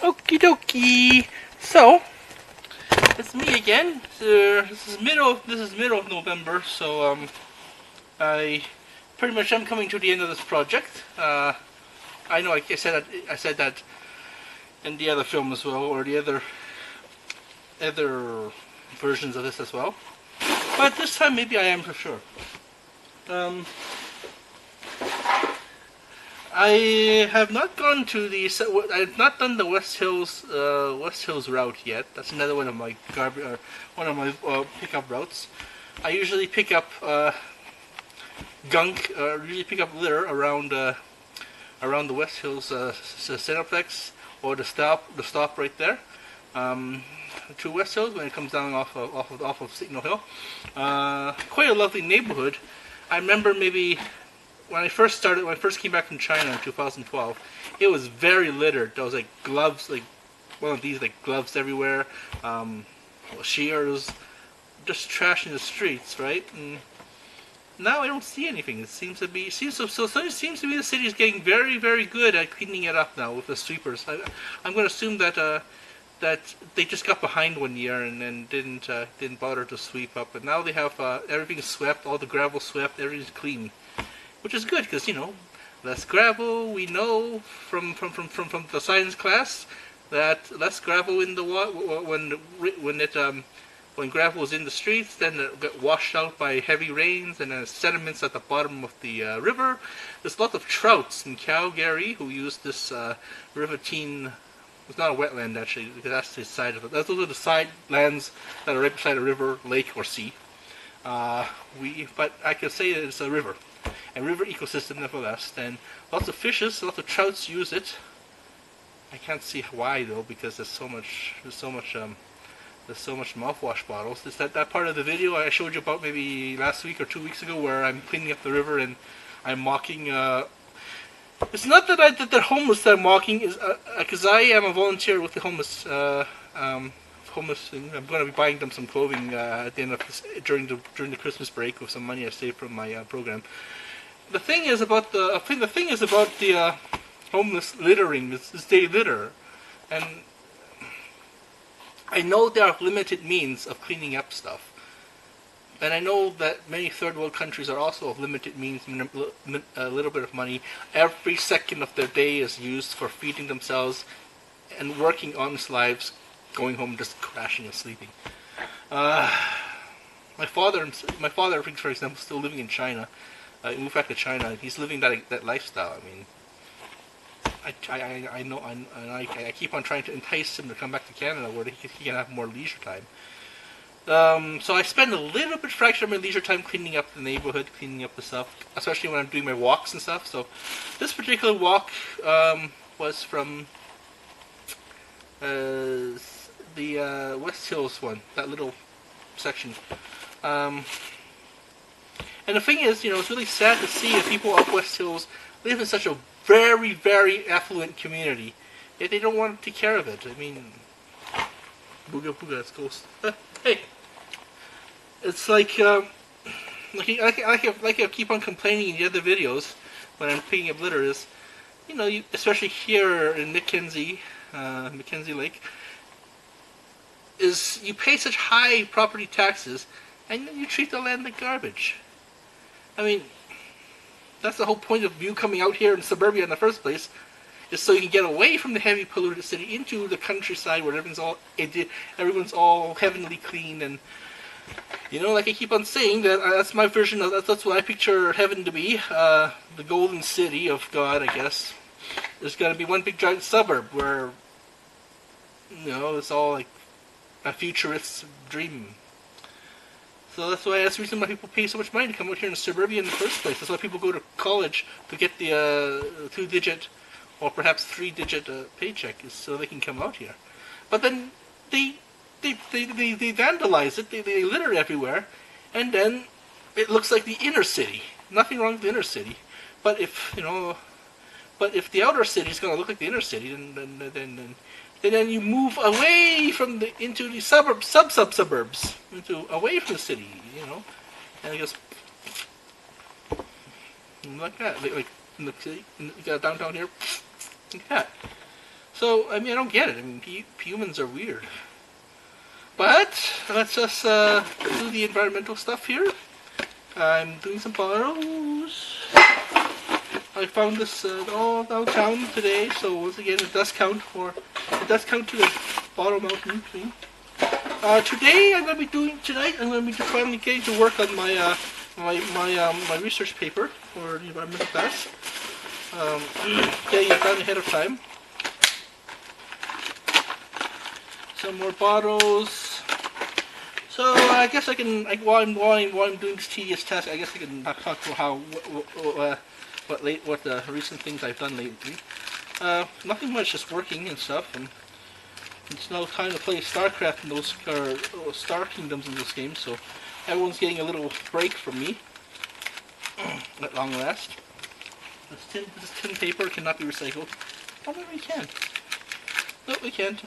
Okie dokie. So it's me again. This is middle of November, so I pretty much am coming to the end of this project. I know I said that in the other film as well, or the other versions of this as well. But this time maybe I am for sure. I have not gone to the. I have not done the West Hills route yet. That's another one of my pickup routes. I usually pick up gunk, usually pick up litter around the West Hills Cineplex or the stop right there. To West Hills when it comes down off of Signal Hill. Quite a lovely neighborhood. I remember maybe. When I first came back from China in 2012, it was very littered. There was like gloves, like one of these like gloves everywhere, shears, just trash in the streets, right? And now I don't see anything. It seems to be the city is getting very, very good at cleaning it up now with the sweepers. I'm going to assume that that they just got behind one year and then didn't bother to sweep up, but now they have everything swept, all the gravel swept, everything's clean. Which is good because, you know, less gravel. We know from the science class that less gravel in the water when gravel is in the streets, then it get washed out by heavy rains and sediments at the bottom of the river. There's lots of trouts in Calgary who use this riverine. It's not a wetland actually, because that's the side of it. Those are the side lands that are right beside a river, lake, or sea. But I can say that it's a river. A river ecosystem nevertheless, and lots of fishes, lots of trouts use it. I can't see why though, because there's so much mouthwash bottles. It's that part of the video I showed you about maybe last week or 2 weeks ago where I'm cleaning up the river and I'm mocking. It's not that they're homeless that I'm mocking, is because I am a volunteer with the homeless. Homeless, and I'm going to be buying them some clothing at the end of this, during the Christmas break with some money I saved from my program. The thing is about the homeless littering is they litter, and I know there are limited means of cleaning up stuff, and I know that many third world countries are also of limited means, a little bit of money. Every second of their day is used for feeding themselves and working honest lives. Going home, just crashing and sleeping. My father, for example, is still living in China. He moved back to China, and he's living that lifestyle. I mean, I know, and I keep on trying to entice him to come back to Canada, where he can have more leisure time. So I spend a little bit fraction of my leisure time cleaning up the neighborhood, cleaning up the stuff, especially when I'm doing my walks and stuff. So this particular walk was from the West Hills one, that little section. And the thing is, you know, it's really sad to see that people up West Hills live in such a very, very affluent community, yet they don't want to take care of it. I mean, booga booga, that's ghost. Hey, it's like I keep on complaining in the other videos when I'm picking up litter is, you know, especially here in Mackenzie Lake, is you pay such high property taxes and then you treat the land like garbage. I mean, that's the whole point of you coming out here in suburbia in the first place, is so you can get away from the heavy polluted city into the countryside where everyone's all heavenly clean. And you know, like I keep on saying, that that's my version of that's what I picture heaven to be, the golden city of God, I guess. There's got to be one big giant suburb where, you know, it's all like a futurist dream. So that's the reason why people pay so much money to come out here in suburbia in the first place. That's why people go to college to get the 2-digit or perhaps 3-digit paycheck, is so they can come out here. But then they vandalize it, they litter everywhere, and then it looks like the inner city. Nothing wrong with the inner city, but if the outer city is going to look like the inner city, then you move away from into the suburbs, away from the city, you know, and it goes like that, like in the city, you got downtown here, like that. So, I mean, I don't get it. I mean, humans are weird. But, let's just do the environmental stuff here. I'm doing some bottles. I found this all downtown today, so once again, it does count to the bottle mountain thing. Tonight, I'm going to be finally getting to work on my my research paper for the environmental class. Getting it done ahead of time. Some more bottles. So I guess I can, while I'm doing this tedious task, I guess I can talk about what the recent things I've done lately. Nothing much, just working and stuff. And it's now time to play StarCraft in those Star Kingdoms in this game. So everyone's getting a little break from me at long last. This tin paper cannot be recycled. Oh, no, we can. No, we can't.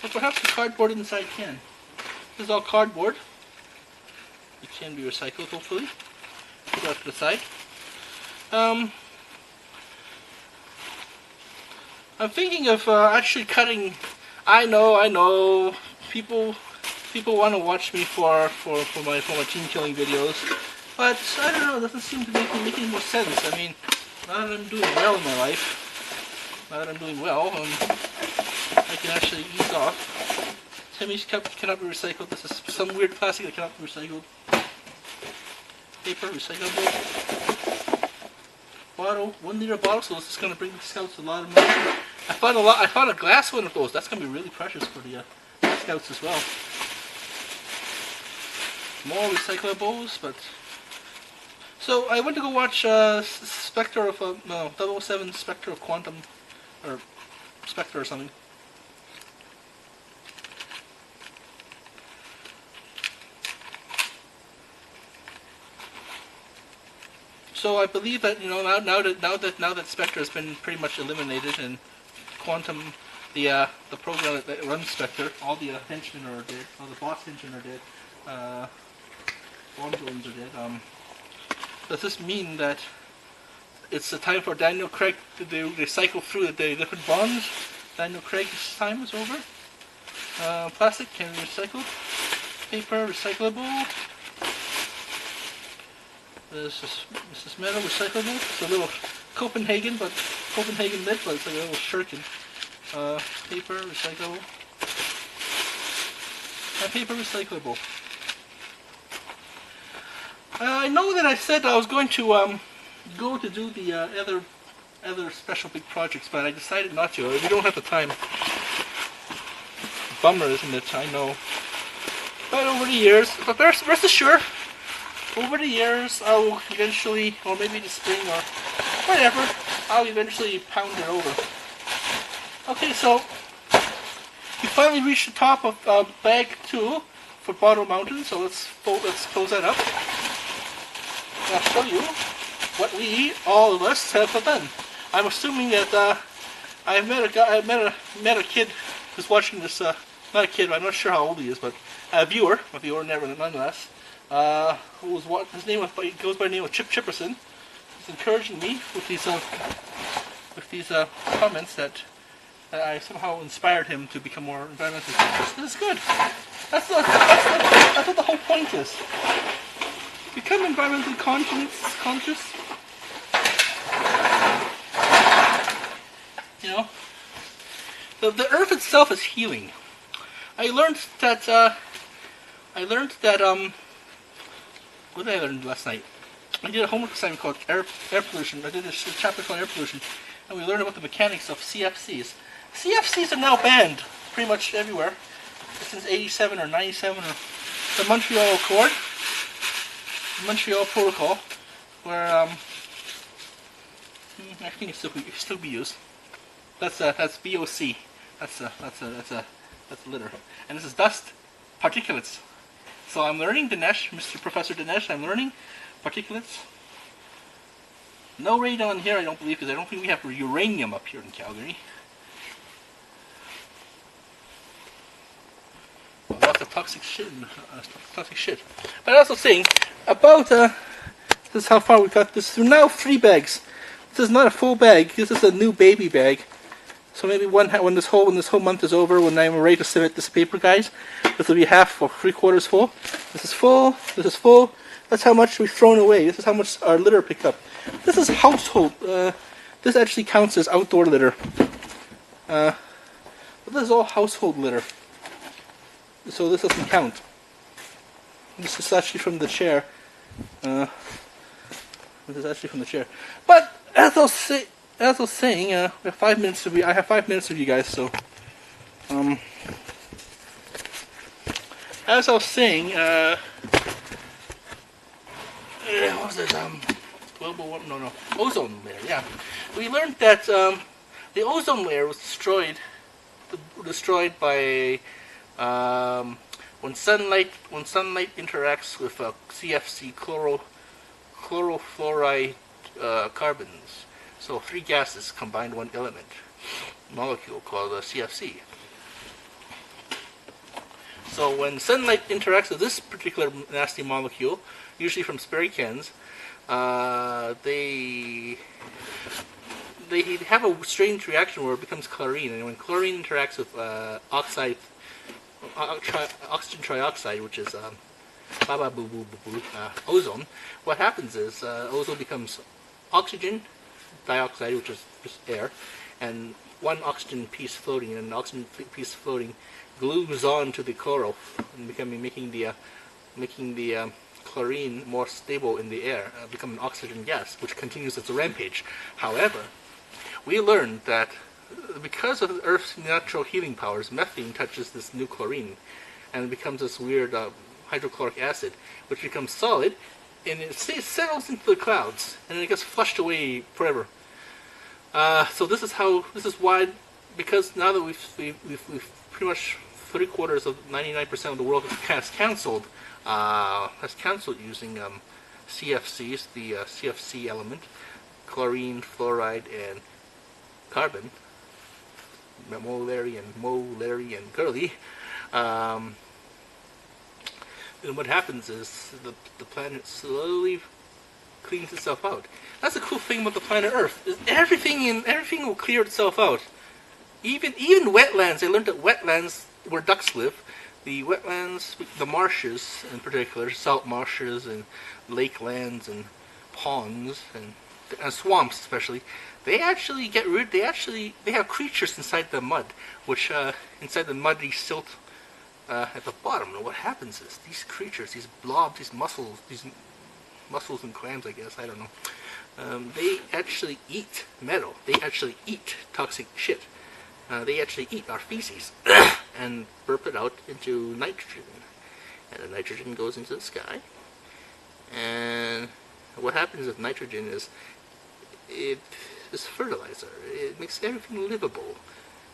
But perhaps the cardboard inside can. This is all cardboard. It can be recycled, hopefully. Put that to the side. I'm thinking of actually cutting. I know. People want to watch me for my team killing videos, but I don't know. It doesn't seem to make any more sense. I mean, now that I'm doing well in my life. Now that I'm doing well, I can actually ease off. Timmy's cup cannot be recycled. This is some weird plastic that cannot be recycled. Paper, recyclable. Bottle, 1 liter bottle, so this is going to bring the scouts a lot of money. I found a glass one of those. That's going to be really precious for the scouts as well. More recyclables, but... So, I went to go watch Spectre of... 007 Spectre of Quantum... or Spectre or something. So I believe that now that Spectre has been pretty much eliminated and Quantum, the program that runs Spectre, all the henchmen are dead, all the boss henchmen are dead, bomb drones are dead. Does this mean that it's the time for Daniel Craig to cycle through the different bonds? Daniel Craig's time is over. Plastic can be recycled. Paper recyclable. This is metal recyclable. It's a little Copenhagen lid, but it's like a little shuriken. Paper recyclable. Paper recyclable. I know that I said I was going to go to do the other special big projects, but I decided not to. We don't have the time. Bummer, isn't it? I know. But over the years, but rest assured, over the years, I will eventually, or maybe the spring or whatever, I'll eventually pound it over. Okay, so we finally reached the top of bag 2 for Bottle Mountain. So let's close that up. I'll show you what all of us have done. I'm assuming that I met a kid who's watching this. Not a kid, I'm not sure how old he is, but a viewer nonetheless. He goes by the name of Chip Chipperson. He's encouraging me with these comments that I somehow inspired him to become more environmentally conscious. This is good. That's what the whole point is. Become environmentally conscious. You know, the earth itself is healing. I learned that. What did I learn last night? I did a homework assignment called air pollution. I did a chapter called air pollution, and we learned about the mechanics of CFCs. CFCs are now banned pretty much everywhere since '87 or '97, or the Montreal Accord, the Montreal Protocol, where I think it still be used. That's VOC. That's a litter, and this is dust particulates. So I'm learning Dinesh, Mr. Professor Dinesh. I'm learning particulates. No radon here, I don't believe, because I don't think we have uranium up here in Calgary. Well, lots of toxic shit. But I was also saying about this is how far we got this. Through now 3 bags. This is not a full bag. This is a new baby bag. So maybe when this whole month is over, when I'm ready to submit this paper, guys, this will be half or 3/4 full. This is full. This is full. That's how much we've thrown away. This is how much our litter picked up. This is household. This actually counts as outdoor litter. But this is all household litter. So this doesn't count. This is actually from the chair. This is actually from the chair. But as I was saying, we have 5 minutes to be. I have 5 minutes with you guys. So, as I was saying, what was it? Global warming? No, ozone layer. Yeah, we learned that the ozone layer was destroyed by when sunlight interacts with CFC chlorofluoride carbons. So 3 gases combined one element molecule called CFC. So when sunlight interacts with this particular nasty molecule, usually from spray cans, they have a strange reaction where it becomes chlorine, and when chlorine interacts with oxygen trioxide, which is ozone, what happens is ozone becomes oxygen dioxide, which is just air, and one oxygen piece floating, and an oxygen piece floating glues on to the chlorophyll, and making the chlorine more stable in the air, become an oxygen gas, which continues its rampage. However, we learned that because of Earth's natural healing powers, methane touches this new chlorine, and it becomes this weird hydrochloric acid, which becomes solid, and it settles into the clouds, and it gets flushed away forever. So this is why, because now that we've pretty much 3/4 of 99% of the world has canceled using CFCs, the CFC element, chlorine, fluoride, and carbon, molary and curly. And what happens is the planet slowly cleans itself out. That's the cool thing about the planet Earth. Is everything will clear itself out. Even wetlands. I learned that wetlands where ducks live, the wetlands, the marshes in particular, salt marshes and lakelands and ponds and swamps especially, they actually get rid. They have creatures inside the mud, which inside the muddy silt at the bottom. And what happens is these creatures, these blobs, these mussels and clams, I guess, I don't know. They actually eat metal. They actually eat toxic shit. They actually eat our feces and burp it out into nitrogen. And the nitrogen goes into the sky. And what happens with nitrogen is it is fertilizer. It makes everything livable.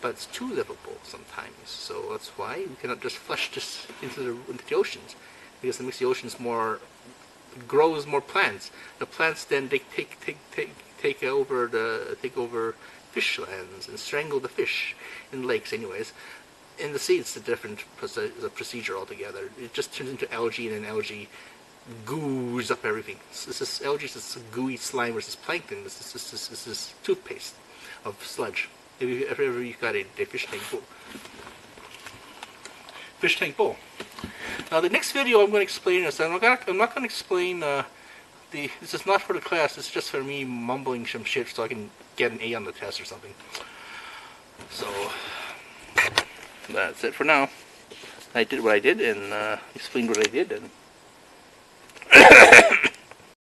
But it's too livable sometimes. So that's why we cannot just flush this into the oceans. Because it makes the oceans grows more plants. The plants then they take over fish lands and strangle the fish in lakes. Anyways, in the sea it's a different procedure altogether. It just turns into algae, and then algae goos up everything. Algae is this gooey slime versus plankton. This is toothpaste of sludge. If ever you've got a fish tank bowl. Now the next video I'm going to explain this. I'm not going to explain this is not for the class. It's just for me mumbling some shit so I can get an A on the test or something. So that's it for now. I did what I did and explained what I did, and